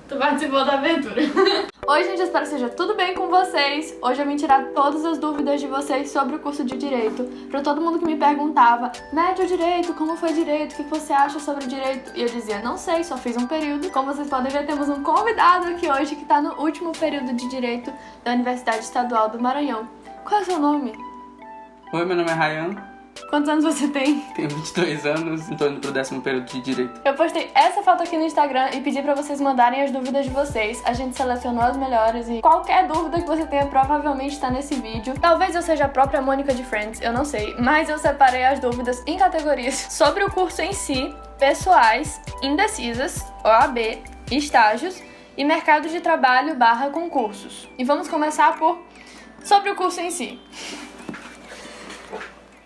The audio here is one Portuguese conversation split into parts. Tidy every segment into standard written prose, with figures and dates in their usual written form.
Tu participou da abertura. Oi, gente, espero que seja tudo bem com vocês. Hoje eu vim tirar todas as dúvidas de vocês sobre o curso de Direito. Pra todo mundo que me perguntava, médio Direito, como foi Direito, o que você acha sobre Direito? E eu dizia, não sei, só fiz um período. Como vocês podem ver, temos um convidado aqui hoje que tá no último período de Direito da Universidade Estadual do Maranhão. Qual é o seu nome? Oi, meu nome é Ryan. Quantos anos você tem? Tenho 22 anos e tô indo pro 10º período de Direito. Eu postei essa foto aqui no Instagram e pedi pra vocês mandarem as dúvidas de vocês. A gente selecionou as melhores e qualquer dúvida que você tenha provavelmente tá nesse vídeo. Talvez eu seja a própria Mônica de Friends, eu não sei. Mas eu separei as dúvidas em categorias sobre o curso em si, pessoais, indecisas, OAB, estágios e mercado de trabalho / concursos. E vamos começar sobre o curso em si.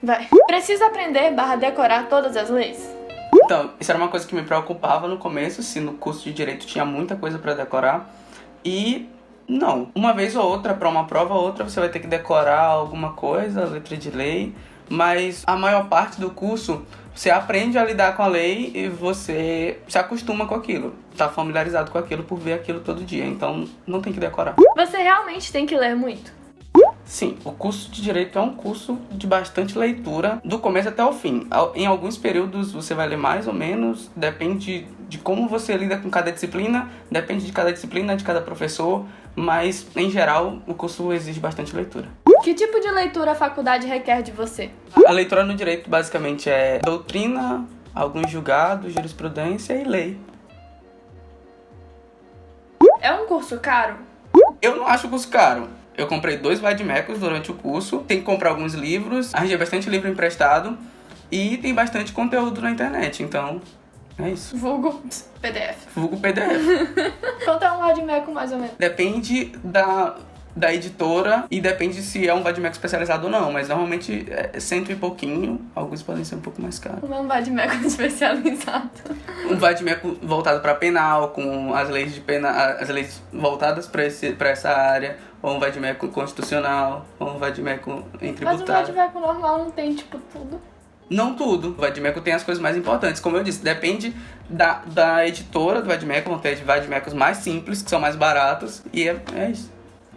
Vai. Precisa aprender / decorar todas as leis? Então, isso era uma coisa que me preocupava no começo, se no curso de Direito tinha muita coisa pra decorar. E não. Uma vez ou outra, pra uma prova ou outra, você vai ter que decorar alguma coisa, letra de lei. Mas a maior parte do curso, você aprende a lidar com a lei e você se acostuma com aquilo. Tá familiarizado com aquilo por ver aquilo todo dia. Então, não tem que decorar. Você realmente tem que ler muito? Sim, o curso de Direito é um curso de bastante leitura, do começo até o fim. Em alguns períodos você vai ler mais ou menos, depende de como você lida com cada disciplina, depende de cada disciplina, de cada professor, mas, em geral, o curso exige bastante leitura. Que tipo de leitura a faculdade requer de você? A leitura no Direito, basicamente, é doutrina, alguns julgados, jurisprudência e lei. É um curso caro? Eu não acho o curso caro. Eu comprei 2 vademecums durante o curso, tem que comprar alguns livros, arranjei bastante livro emprestado e tem bastante conteúdo na internet, então é isso. Vulgo PDF. Vulgo PDF. Quanto é um vademecum, mais ou menos? Depende da editora e depende se é um vademecum especializado ou não, mas normalmente é 100 e pouquinho, alguns podem ser um pouco mais caros. Como é um vademecum especializado? Um vademecum voltado para penal, com as leis as leis voltadas para essa área, ou um vademecum constitucional, ou um vademecum em tributário. Mas um vademecum normal não tem, tipo, tudo? Não tudo. O vademecum tem as coisas mais importantes. Como eu disse, depende da editora do vademecum. Vão ter vademecums mais simples, que são mais baratos, e é isso.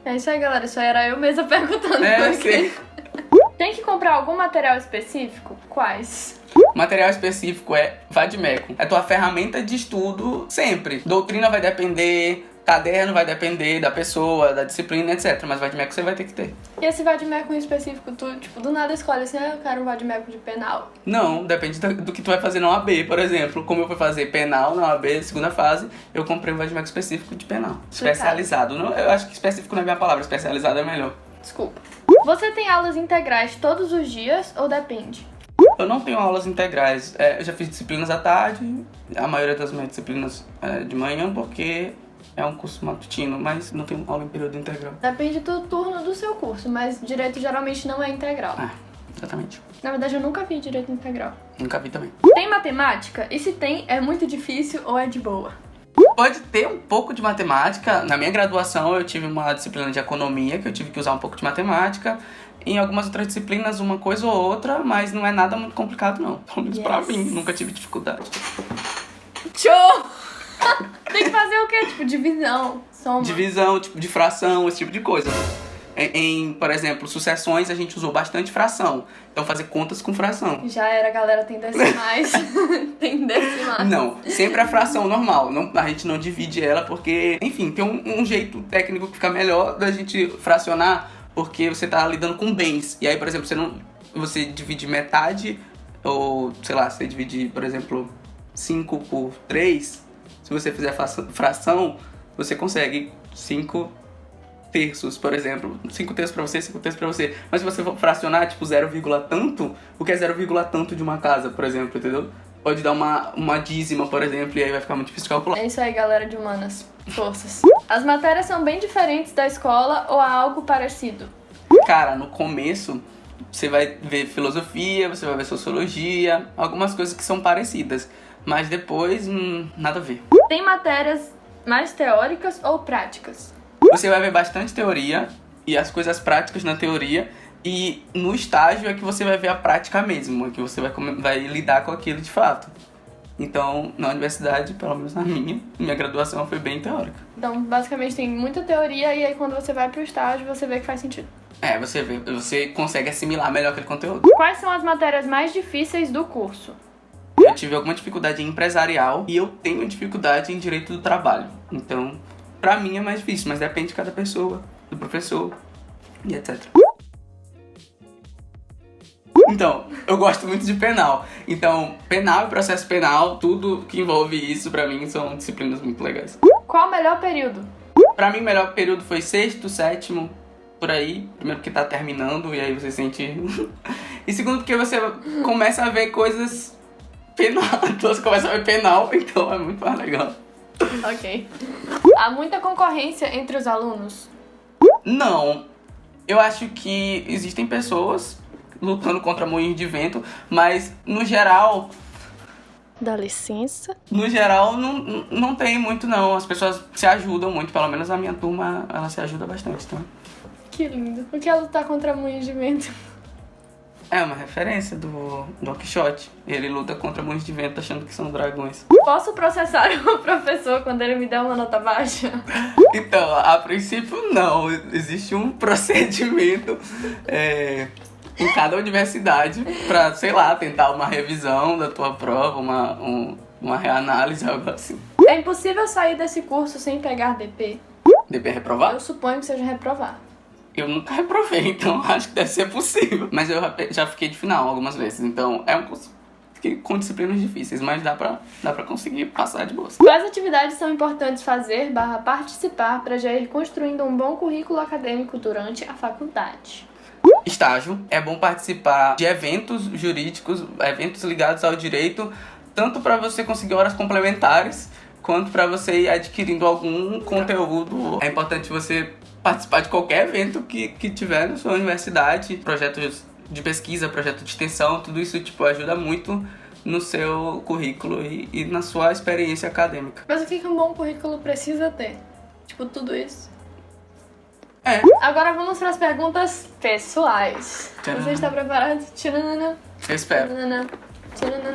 É isso aí, galera. Isso aí era eu mesma perguntando. Sim. Tem que comprar algum material específico? Quais? Material específico é vademecum. É tua ferramenta de estudo sempre. Doutrina vai depender, caderno vai depender da pessoa, da disciplina, etc. Mas vademecum você vai ter que ter. E esse vademecum específico, tu, tipo, do nada escolhe assim, eu quero um vademecum de penal. Não, depende do que tu vai fazer na OAB, por exemplo. Como eu fui fazer penal na OAB, segunda fase, eu comprei um vademecum específico de penal. Especializado. Não, eu acho que específico não é a minha palavra, especializado é melhor. Desculpa. Você tem aulas integrais todos os dias ou depende? Eu não tenho aulas integrais. Eu já fiz disciplinas à tarde, a maioria das minhas disciplinas é de manhã, porque é um curso matutino, mas não tenho aula em período integral. Depende do turno do seu curso, mas direito geralmente não é integral. Exatamente. Na verdade, eu nunca vi direito integral. Nunca vi também. Tem matemática? E se tem, é muito difícil ou é de boa? Pode ter um pouco de matemática. Na minha graduação eu tive uma disciplina de economia, que eu tive que usar um pouco de matemática. Em algumas outras disciplinas, uma coisa ou outra, mas não é nada muito complicado, não. Pelo menos pra mim, nunca tive dificuldade. Show! Tem que fazer o quê? Tipo, divisão, soma? Divisão, tipo, de fração, esse tipo de coisa. Por exemplo, sucessões, a gente usou bastante fração. Então, fazer contas com fração. Já era, galera, tem decimais. Tem decimais. Não, sempre a fração normal. A gente não divide ela porque, enfim, tem um jeito técnico que fica melhor da gente fracionar, porque você tá lidando com bens. E aí, por exemplo, você divide metade, ou, sei lá, você divide, por exemplo, 5 por 3. Se você fizer fração, você consegue 5 terços, por exemplo. 5 terços pra você, 5 terços pra você. Mas se você for fracionar, tipo, 0, tanto, o que é 0, tanto de uma casa, por exemplo, entendeu? Pode dar uma dízima, por exemplo, e aí vai ficar muito difícil de calcular. É isso aí, galera de humanas. Forças. As matérias são bem diferentes da escola ou há algo parecido? Cara, no começo, você vai ver filosofia, você vai ver sociologia, algumas coisas que são parecidas. Mas depois, nada a ver. Tem matérias mais teóricas ou práticas? Você vai ver bastante teoria e as coisas práticas na teoria, e no estágio é que você vai ver a prática mesmo, é que você vai lidar com aquilo de fato. Então, na universidade, pelo menos na minha graduação foi bem teórica. Então, basicamente, tem muita teoria e aí quando você vai pro estágio, você vê que faz sentido. Você consegue assimilar melhor aquele conteúdo. Quais são as matérias mais difíceis do curso? Eu tive alguma dificuldade em empresarial e eu tenho dificuldade em direito do trabalho. Então, pra mim é mais difícil, mas depende de cada pessoa, do professor e etc. Então, eu gosto muito de penal. Então, penal e processo penal, tudo que envolve isso, pra mim, são disciplinas muito legais. Qual o melhor período? Pra mim, o melhor período foi sexto, sétimo, por aí. Primeiro porque tá terminando e aí você sente... E segundo porque você começa a ver coisas penal. Você começa a ver penal, então é muito mais legal. Ok. Há muita concorrência entre os alunos? Não. Eu acho que existem pessoas lutando contra moinhos de vento, mas no geral... Dá licença. No geral, não tem muito não. As pessoas se ajudam muito, pelo menos a minha turma, ela se ajuda bastante, então. Que lindo. O que é lutar contra moinhos de vento? É uma referência do Don Quixote. Ele luta contra moinhos de vento achando que são dragões. Posso processar o professor quando ele me der uma nota baixa? Então, a princípio não. Existe um procedimento em cada universidade pra, sei lá, tentar uma revisão da tua prova, uma reanálise, algo assim. É impossível sair desse curso sem pegar DP? Deve reprovar? Eu suponho que seja reprovar. Eu nunca reprovei, então acho que deve ser possível. Mas eu já fiquei de final algumas vezes, então é um curso com disciplinas difíceis, mas dá pra conseguir passar de boa. Quais atividades são importantes fazer / participar para já ir construindo um bom currículo acadêmico durante a faculdade? Estágio. É bom participar de eventos jurídicos, eventos ligados ao direito, tanto para você conseguir horas complementares, quanto para você ir adquirindo algum conteúdo. É importante você participar de qualquer evento que tiver na sua universidade, projetos de pesquisa, projeto de extensão, tudo isso ajuda muito no seu currículo e na sua experiência acadêmica. Mas o que um bom currículo precisa ter? Tudo isso. É. Agora vamos para as perguntas pessoais. Tcharam. Você está preparado? Tcharam. Eu espero.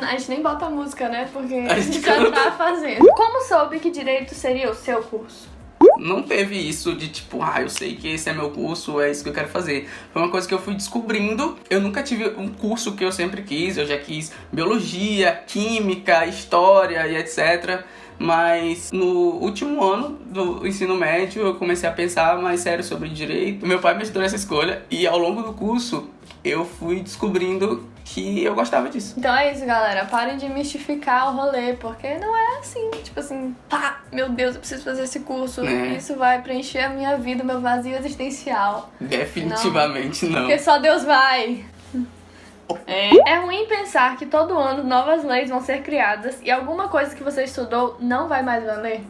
A gente nem bota a música, né? Porque A a gente gente já canta. tá fazendo. Como soube que direito seria o seu curso? Não teve isso de eu sei que esse é meu curso, é isso que eu quero fazer. Foi uma coisa que eu fui descobrindo. Eu nunca tive um curso que eu sempre quis. Eu já quis biologia, química, história e etc. Mas no último ano do ensino médio eu comecei a pensar mais sério sobre direito. Meu pai me ajudou nessa escolha e ao longo do curso eu fui descobrindo que eu gostava disso. Então é isso, galera. Parem de mistificar o rolê, porque não é assim, pá, meu Deus, eu preciso fazer esse curso. Isso vai preencher a minha vida, meu vazio existencial. Definitivamente não. Porque só Deus vai. É ruim pensar que todo ano novas leis vão ser criadas e alguma coisa que você estudou não vai mais valer?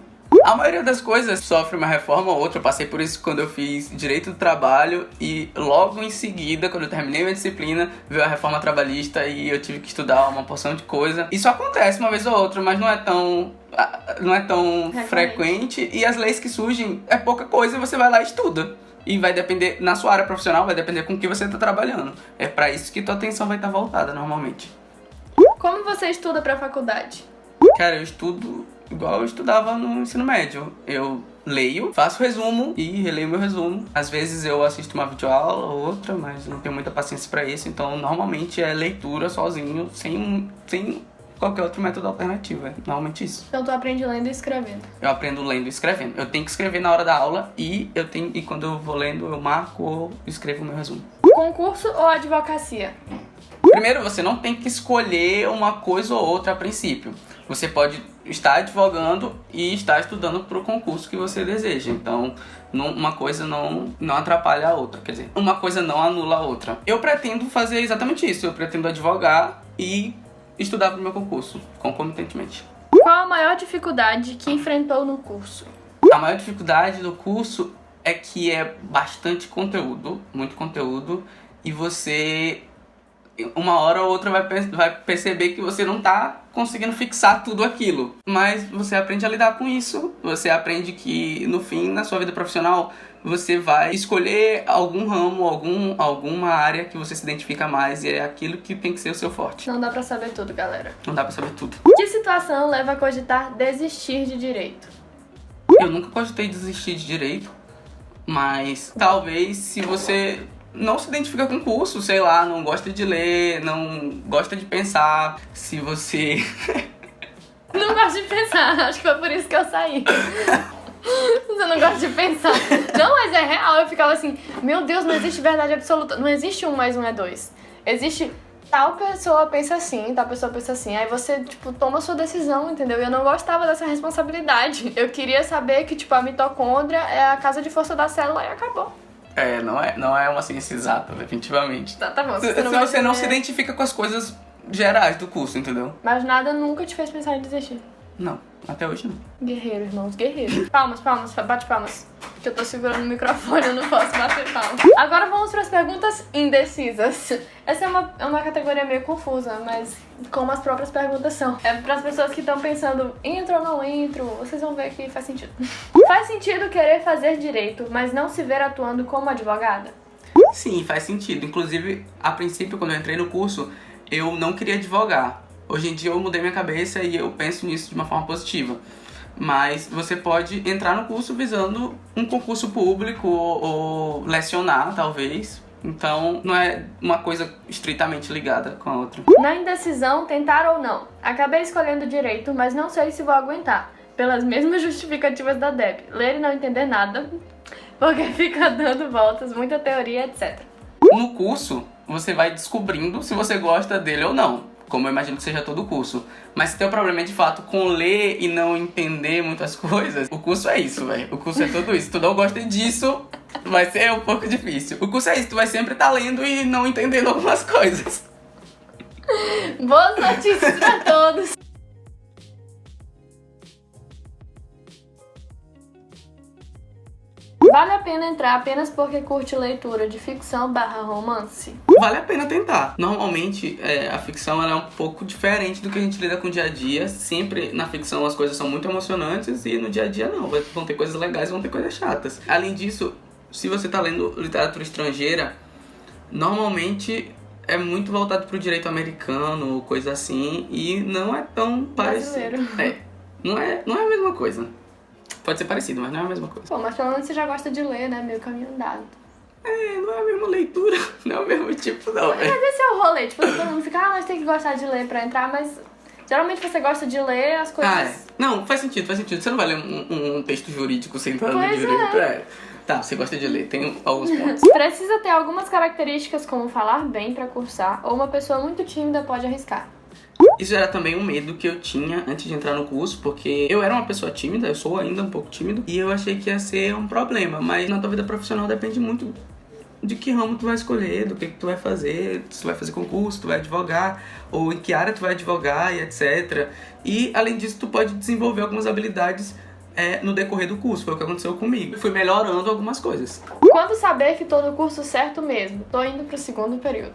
A maioria das coisas sofre uma reforma ou outra. Eu passei por isso quando eu fiz Direito do Trabalho e logo em seguida, quando eu terminei minha disciplina, veio a reforma trabalhista e eu tive que estudar uma porção de coisa. Isso acontece uma vez ou outra, mas não é tão frequente. E as leis que surgem é pouca coisa e você vai lá e estuda. E vai depender, na sua área profissional, vai depender com o que você está trabalhando. É pra isso que tua atenção vai estar voltada normalmente. Como você estuda pra faculdade? Cara, eu estudo igual eu estudava no ensino médio. Eu leio, faço resumo e releio meu resumo. Às vezes eu assisto uma videoaula ou outra, mas não tenho muita paciência pra isso. Então, normalmente é leitura sozinho, sem qualquer outro método alternativo. É normalmente isso. Então tu aprende lendo e escrevendo. Eu aprendo lendo e escrevendo. Eu tenho que escrever na hora da aula e quando eu vou lendo, eu marco ou escrevo o meu resumo. Concurso ou advocacia? Primeiro, você não tem que escolher uma coisa ou outra a princípio. Você pode estar advogando e estar estudando para o concurso que você deseja. Então, uma coisa não atrapalha a outra. Quer dizer, uma coisa não anula a outra. Eu pretendo fazer exatamente isso. Eu pretendo advogar e estudar para o meu concurso, concomitantemente. Qual a maior dificuldade que enfrentou no curso? A maior dificuldade do curso é que é bastante conteúdo, muito conteúdo, e você uma hora ou outra vai perceber que você não tá conseguindo fixar tudo aquilo. Mas você aprende a lidar com isso. Você aprende que, no fim, na sua vida profissional, você vai escolher algum ramo, alguma área que você se identifica mais, e é aquilo que tem que ser o seu forte. Não dá pra saber tudo, galera. Não dá pra saber tudo. Que situação leva a cogitar desistir de direito? Eu nunca cogitei desistir de direito, mas talvez se você não se identifica com o curso, sei lá, não gosta de ler, não gosta de pensar, se você... Não gosto de pensar, acho que foi por isso que eu saí. Você não gosta de pensar. Não, mas é real, eu ficava assim, meu Deus, não existe verdade absoluta. Não existe 1 mais 1 é 2. Existe tal pessoa pensa assim, tal pessoa pensa assim. Aí você, tipo, toma a sua decisão, entendeu? E eu não gostava dessa responsabilidade. Eu queria saber que, tipo, a mitocôndria é a casa de força da célula e acabou. Não é uma ciência exata, definitivamente. Tá bom. Se você não se identifica com as coisas gerais do curso, entendeu? Mas nada nunca te fez pensar em desistir. Não, até hoje não. Guerreiro, irmãos, guerreiro. Palmas, bate palmas. Que eu tô segurando o microfone, eu não posso bater palmas. Agora vamos para as perguntas indecisas. Essa é uma categoria meio confusa, mas como as próprias perguntas são. É para as pessoas que estão pensando, entro ou não entro, vocês vão ver que faz sentido. Faz sentido querer fazer direito, mas não se ver atuando como advogada? Sim, faz sentido. Inclusive, a princípio, quando eu entrei no curso, eu não queria advogar. Hoje em dia eu mudei minha cabeça e eu penso nisso de uma forma positiva. Mas você pode entrar no curso visando um concurso público ou lecionar, talvez. Então, não é uma coisa estritamente ligada com a outra. Na indecisão, tentar ou não. Acabei escolhendo direito, mas não sei se vou aguentar. Pelas mesmas justificativas da Deb. Ler e não entender nada, porque fica dando voltas, muita teoria, etc. No curso, você vai descobrindo se você gosta dele ou não. Como eu imagino que seja todo o curso. Mas se tem um problema de fato com ler e não entender muitas coisas, o curso é isso, velho. O curso é tudo isso. Tu não gosta disso, vai ser um pouco difícil. O curso é isso, tu vai sempre estar lendo e não entendendo algumas coisas. Boas notícias pra todos! Vale a pena entrar apenas porque curte leitura de ficção/romance? Vale a pena tentar. Normalmente, a ficção ela é um pouco diferente do que a gente lida com o dia a dia. Sempre na ficção as coisas são muito emocionantes e no dia a dia não. Vão ter coisas legais, vão ter coisas chatas. Além disso, se você está lendo literatura estrangeira, normalmente é muito voltado para o direito americano, coisa assim, e não é tão parecido. Não é a mesma coisa. Pode ser parecido, mas não é a mesma coisa. Pô, mas pelo menos você já gosta de ler, né? Meio caminho andado. Não é a mesma leitura, não é o mesmo tipo, não, velho. Mas esse é o rolê, tipo, todo mundo fica, mas tem que gostar de ler pra entrar, mas geralmente você gosta de ler as coisas... Não, faz sentido. Você não vai ler um texto jurídico sentado no direito. Tá, você gosta de ler, tem alguns pontos. Precisa ter algumas características como falar bem pra cursar, ou uma pessoa muito tímida pode arriscar? Isso era também um medo que eu tinha antes de entrar no curso, porque eu era uma pessoa tímida, eu sou ainda um pouco tímido, e eu achei que ia ser um problema, mas na tua vida profissional depende muito de que ramo tu vai escolher, do que tu vai fazer, se tu vai fazer concurso, tu vai advogar, ou em que área tu vai advogar e etc. E além disso, tu pode desenvolver algumas habilidades no decorrer do curso, foi o que aconteceu comigo. Eu fui melhorando algumas coisas. Quando saber que tô no curso certo mesmo? Tô indo pro 2º período.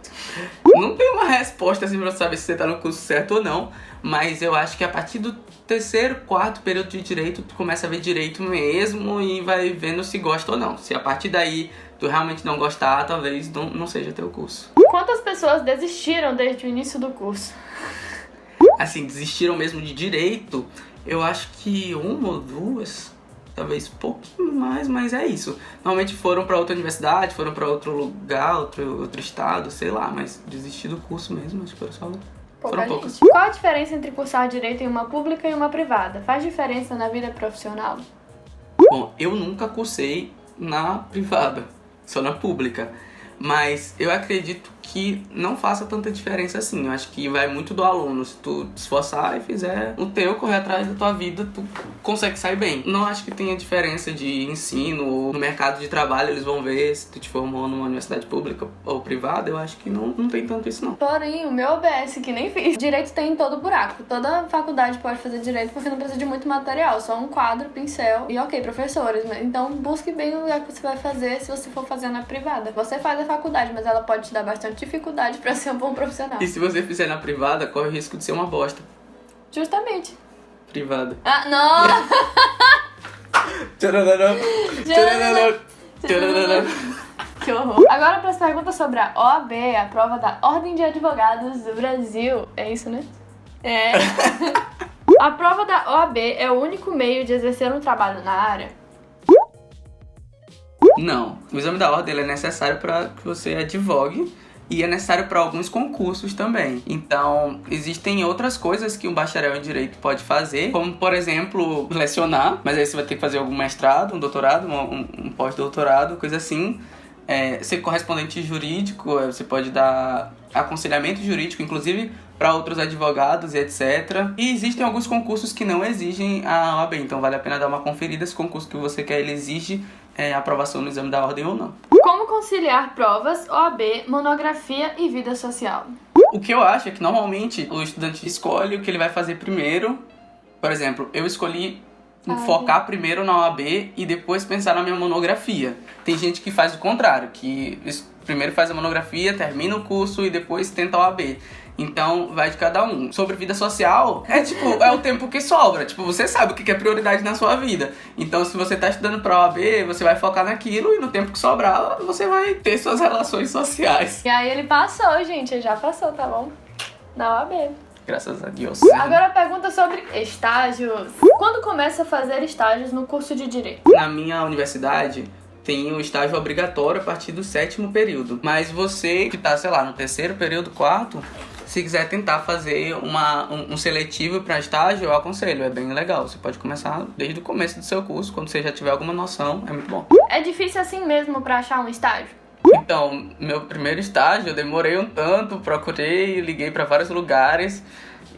Não tem uma resposta assim pra saber se você tá no curso certo ou não, mas eu acho que a partir do 3º, 4º período de direito, tu começa a ver direito mesmo e vai vendo se gosta ou não. Se a partir daí tu realmente não gostar, talvez não seja teu curso. Quantas pessoas desistiram desde o início do curso? Assim, desistiram mesmo de direito, eu acho que 1 ou 2, talvez pouquinho mais, mas é isso. Normalmente foram pra outra universidade, foram pra outro lugar, outro estado, sei lá, mas desistir do curso mesmo, acho que foram poucas. Qual a diferença entre cursar direito em uma pública e uma privada? Faz diferença na vida profissional? Bom, eu nunca cursei na privada, só na pública. Mas eu acredito que não faça tanta diferença assim. Eu acho que vai muito do aluno. Se tu te esforçar e fizer o teu, correr atrás da tua vida, tu consegue sair bem. Não acho que tenha diferença de ensino ou no mercado de trabalho. Eles vão ver se tu te formou numa universidade pública ou privada. Eu acho que não tem tanto isso, não. Porém, o meu OBS, que nem fiz, direito tem em todo buraco. Toda faculdade pode fazer direito porque não precisa de muito material. Só um quadro, pincel e ok, professores. Então, busque bem o lugar que você vai fazer se você for fazer na privada. Você faz a faculdade, mas ela pode te dar bastante dificuldade pra ser um bom profissional. E se você fizer na privada, corre o risco de ser uma bosta. Justamente. Privada. Ah, não! Que horror. Agora para as perguntas sobre a OAB, a prova da Ordem de Advogados do Brasil. É isso, né? É. A prova da OAB é o único meio de exercer um trabalho na área? Não. O exame da ordem ele é necessário para que você advogue e é necessário para alguns concursos também. Então, existem outras coisas que um bacharel em Direito pode fazer, como, por exemplo, lecionar, mas aí você vai ter que fazer algum mestrado, um doutorado, um pós-doutorado, coisa assim. Ser correspondente jurídico, você pode dar aconselhamento jurídico, inclusive para outros advogados e etc. E existem alguns concursos que não exigem a OAB, então vale a pena dar uma conferida se o concurso que você quer ele exige aprovação no exame da ordem ou não. Como conciliar provas, OAB, monografia e vida social? O que eu acho é que normalmente o estudante escolhe o que ele vai fazer primeiro. Por exemplo, eu escolhi focar primeiro na OAB e depois pensar na minha monografia. Tem gente que faz o contrário, que primeiro faz a monografia, termina o curso e depois tenta a OAB. Então, vai de cada um. Sobre vida social, é o tempo que sobra. Tipo, você sabe o que é prioridade na sua vida. Então, se você tá estudando pra OAB, você vai focar naquilo e no tempo que sobrar, você vai ter suas relações sociais. E aí ele passou, gente. Ele já passou, tá bom? Na OAB. Graças a Deus. Agora a pergunta sobre estágios. Quando começa a fazer estágios no curso de Direito? Na minha universidade, tem o estágio obrigatório a partir do 7º período. Mas você que tá, sei lá, no 3º período, 4º, se quiser tentar fazer um seletivo para estágio, eu aconselho, é bem legal. Você pode começar desde o começo do seu curso, quando você já tiver alguma noção, é muito bom. É difícil assim mesmo para achar um estágio? Então, meu primeiro estágio, eu demorei um tanto, procurei, liguei para vários lugares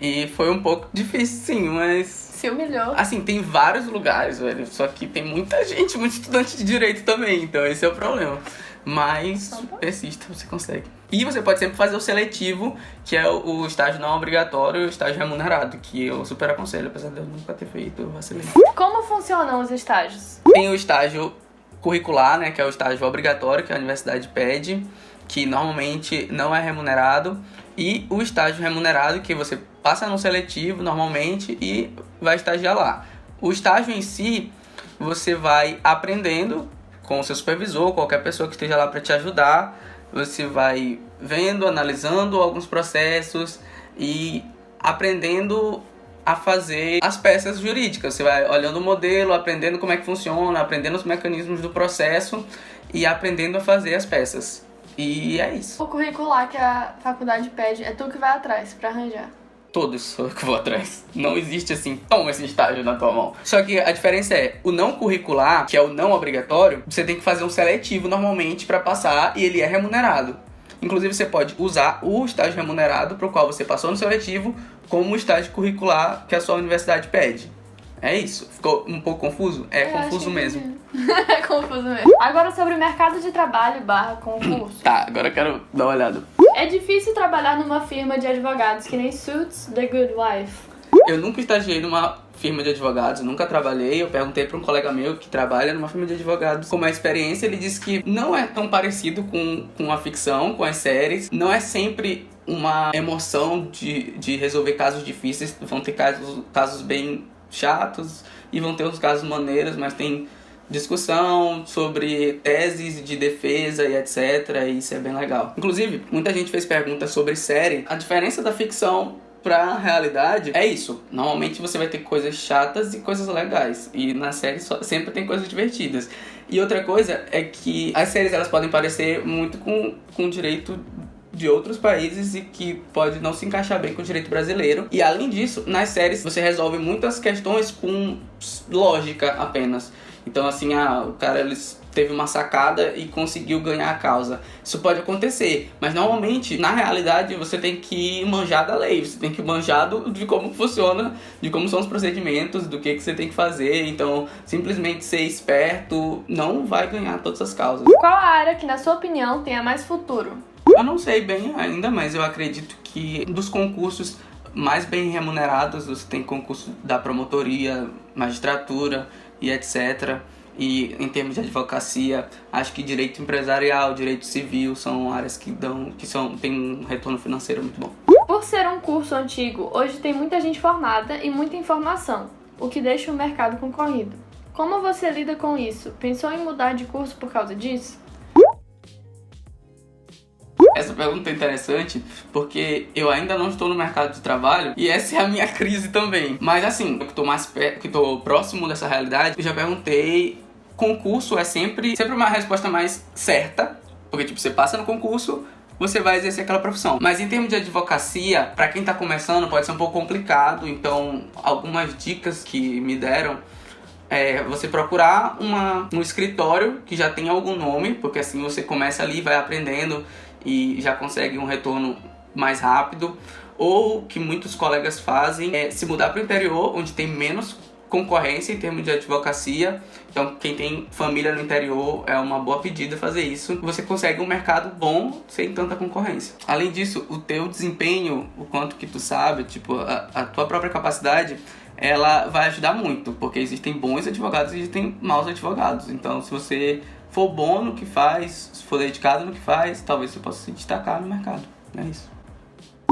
e foi um pouco difícil, sim, mas... Se humilhou. Assim, tem vários lugares, velho, só que tem muita gente, muito estudante de direito também, então esse é o problema. Mas persista, você consegue. E você pode sempre fazer o seletivo, que é o estágio não obrigatório e o estágio remunerado, que eu super aconselho, apesar de eu nunca ter feito, eu vacilei. Como funcionam os estágios? Tem o estágio curricular, né, que é o estágio obrigatório que a universidade pede, que normalmente não é remunerado, e o estágio remunerado, que você passa no seletivo normalmente e vai estagiar lá. O estágio em si, você vai aprendendo com o seu supervisor, qualquer pessoa que esteja lá para te ajudar. Você vai vendo, analisando alguns processos e aprendendo a fazer as peças jurídicas. Você vai olhando o modelo, aprendendo como é que funciona, aprendendo os mecanismos do processo e aprendendo a fazer as peças. E é isso. O curricular que a faculdade pede é tu que vai atrás para arranjar. Todos sou eu que vou atrás. Não existe assim, toma esse estágio na tua mão. Só que a diferença é, o não curricular, que é o não obrigatório, você tem que fazer um seletivo normalmente para passar e ele é remunerado. Inclusive você pode usar o estágio remunerado para o qual você passou no seletivo como o estágio curricular que a sua universidade pede. É isso. Ficou um pouco confuso? É confuso mesmo. É confuso mesmo. Agora sobre o mercado de trabalho / concurso. Tá, agora eu quero dar uma olhada. É difícil trabalhar numa firma de advogados que nem Suits The Good Wife? Eu nunca estagiei numa firma de advogados, nunca trabalhei. Eu perguntei para um colega meu que trabalha numa firma de advogados como é a experiência. Ele disse que não é tão parecido com a ficção, com as séries. Não é sempre uma emoção de resolver casos difíceis. Vão ter casos bem chatos e vão ter uns casos maneiros, mas tem discussão sobre teses de defesa e etc. E isso é bem legal. Inclusive, muita gente fez perguntas sobre série. A diferença da ficção pra realidade é isso. Normalmente você vai ter coisas chatas e coisas legais. E na série sempre tem coisas divertidas. E outra coisa é que as séries elas podem parecer muito com direito de outros países e que pode não se encaixar bem com o direito brasileiro. E além disso, nas séries você resolve muitas questões com lógica apenas. Então assim, o cara teve uma sacada e conseguiu ganhar a causa. Isso pode acontecer, mas normalmente, na realidade, você tem que manjar da lei, você tem que manjar de como funciona, de como são os procedimentos, do que você tem que fazer. Então, simplesmente ser esperto não vai ganhar todas as causas. Qual a área que, na sua opinião, tenha mais futuro? Eu não sei bem ainda, mas eu acredito que dos concursos mais bem remunerados, você tem concurso da promotoria, magistratura e etc. E em termos de advocacia, acho que direito empresarial, direito civil são áreas que têm um retorno financeiro muito bom. Por ser um curso antigo, hoje tem muita gente formada e muita informação, o que deixa o mercado concorrido. Como você lida com isso? Pensou em mudar de curso por causa disso? Essa pergunta é interessante porque eu ainda não estou no mercado de trabalho e essa é a minha crise também. Mas assim, eu que tô próximo dessa realidade, eu já perguntei, concurso é sempre uma resposta mais certa, porque tipo, você passa no concurso, você vai exercer aquela profissão. Mas em termos de advocacia, pra quem tá começando pode ser um pouco complicado, então algumas dicas que me deram é você procurar um escritório que já tenha algum nome, porque assim você começa ali, vai aprendendo e já consegue um retorno mais rápido. Ou que muitos colegas fazem é se mudar para o interior, onde tem menos concorrência em termos de advocacia. Então quem tem família no interior é uma boa pedida fazer isso. Você consegue um mercado bom sem tanta concorrência. Além disso, o teu desempenho, o quanto que tu sabe, tipo, a tua própria capacidade, ela vai ajudar muito, porque existem bons advogados e existem maus advogados. Então, se você for bom no que faz, se for dedicado no que faz, talvez você possa se destacar no mercado. É isso.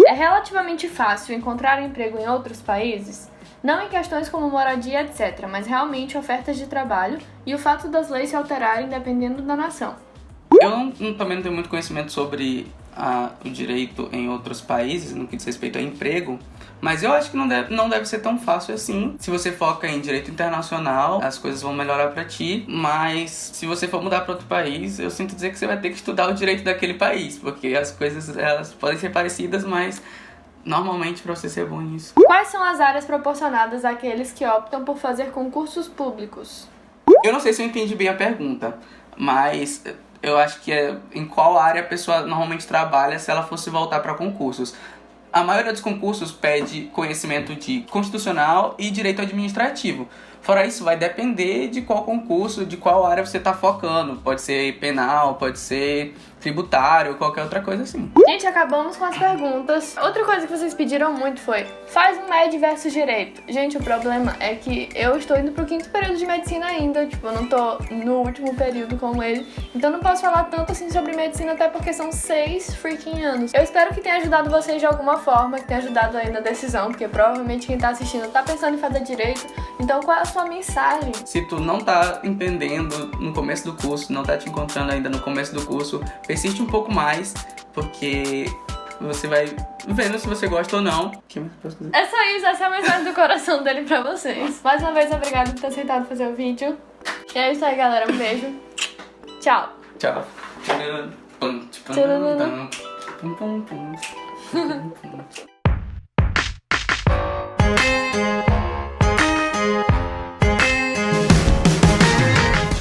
É relativamente fácil encontrar emprego em outros países? Não em questões como moradia, etc., mas realmente ofertas de trabalho e o fato das leis se alterarem dependendo da nação. Eu também não tenho muito conhecimento sobre o direito em outros países, no que diz respeito a emprego, mas eu acho que não deve ser tão fácil assim. Se você foca em direito internacional, as coisas vão melhorar pra ti, mas se você for mudar pra outro país, eu sinto dizer que você vai ter que estudar o direito daquele país, porque as coisas elas podem ser parecidas, mas normalmente pra você ser bom nisso. Quais são as áreas proporcionadas àqueles que optam por fazer concursos públicos? Eu não sei se eu entendi bem a pergunta, mas eu acho que é em qual área a pessoa normalmente trabalha se ela fosse voltar para concursos. A maioria dos concursos pede conhecimento de constitucional e direito administrativo. Fora isso, vai depender de qual concurso, de qual área você está focando. Pode ser penal, pode ser tributário, qualquer outra coisa assim. Gente, acabamos com as perguntas. Outra coisa que vocês pediram muito foi: faz um MED versus direito. Gente, o problema é que eu estou indo pro 5º período de medicina ainda. Tipo, eu não tô no último período como ele. Então não posso falar tanto assim sobre medicina, até porque são 6 freaking anos. Eu espero que tenha ajudado vocês de alguma forma, que tenha ajudado aí na decisão, porque provavelmente quem tá assistindo tá pensando em fazer direito. Então qual é a sua mensagem? Se tu não tá entendendo no começo do curso, não tá te encontrando ainda no começo do curso, persiste um pouco mais, porque você vai vendo se você gosta ou não. É só isso, essa é a mensagem do coração dele pra vocês. Mais uma vez, obrigada por ter aceitado fazer o vídeo. E é isso aí, galera. Um beijo. Tchau. Tchau.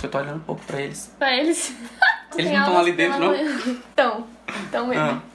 Eu tô olhando um pouco pra eles. Pra eles. Eles não estão ali dentro, não? Então mesmo.